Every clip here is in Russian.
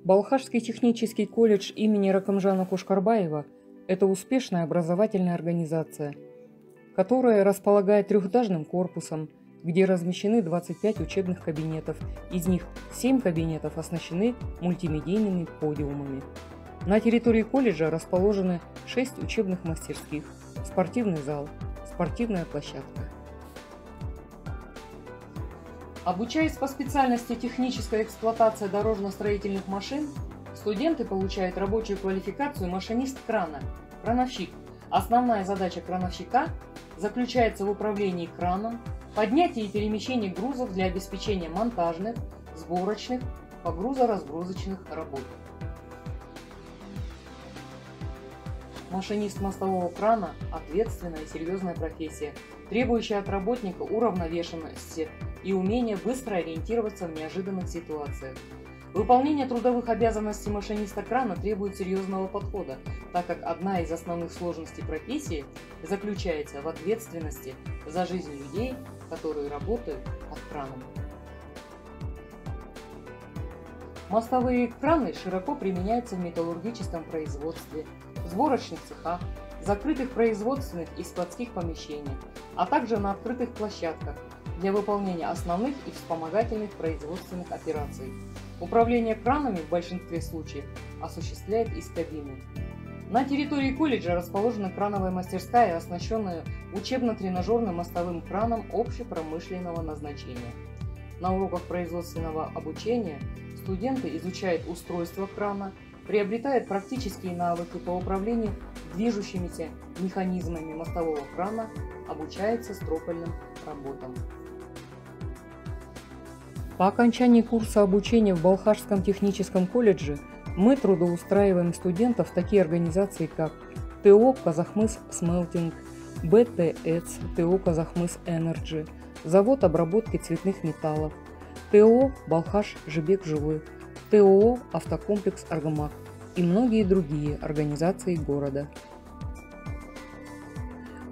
Балхашский технический колледж имени Ракымжана Кушкарбаева – это успешная образовательная организация, которая располагает трехэтажным корпусом, где размещены 25 учебных кабинетов, из них 7 кабинетов оснащены мультимедийными подиумами. На территории колледжа расположены 6 учебных мастерских, спортивный зал, спортивная площадка. Обучаясь по специальности техническая эксплуатация дорожно-строительных машин, студенты получают рабочую квалификацию машинист крана, крановщик. Основная задача крановщика заключается в управлении краном, поднятии и перемещении грузов для обеспечения монтажных, сборочных, погрузо-разгрузочных работ. Машинист мостового крана – ответственная и серьезная профессия, требующая от работника уравновешенности и умения быстро ориентироваться в неожиданных ситуациях. Выполнение трудовых обязанностей машиниста крана требует серьезного подхода, так как одна из основных сложностей профессии заключается в ответственности за жизнь людей, которые работают под краном. Мостовые краны широко применяются в металлургическом производстве, в сборочных цехах, закрытых производственных и складских помещениях, а также на открытых площадках для выполнения основных и вспомогательных производственных операций. Управление кранами в большинстве случаев осуществляет из кабины. На территории колледжа расположена крановая мастерская, оснащенная учебно-тренажерным мостовым краном общепромышленного назначения. На уроках производственного обучения студенты изучают устройство крана, приобретают практические навыки по управлению движущимися механизмами мостового крана, обучаются стропольным работам. По окончании курса обучения в Балхашском техническом колледже мы трудоустраиваем студентов в такие организации, как ТО «Казахмыс Смелтинг», БТЭЦ, ТО «Казахмыс Энерджи», завод обработки цветных металлов, ТО «Балхаш Жибек Жилой», ТО «Автокомплекс Аргамак» и многие другие организации города.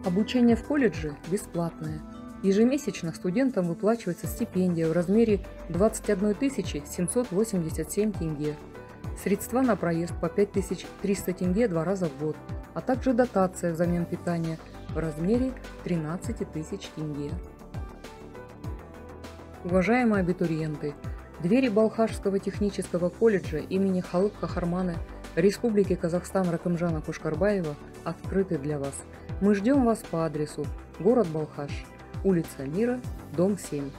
Обучение в колледже бесплатное. Ежемесячно студентам выплачивается стипендия в размере 21 787 тенге, средства на проезд по 5300 тенге 2 раза в год, а также дотация взамен питания в размере 13 000 тенге. Уважаемые абитуриенты, двери Балхашского технического колледжа имени Халық Кахармана Республики Казахстан Ракымжана Кушкарбаева открыты для вас. Мы ждем вас по адресу город Балхаш, улица Мира, дом 7.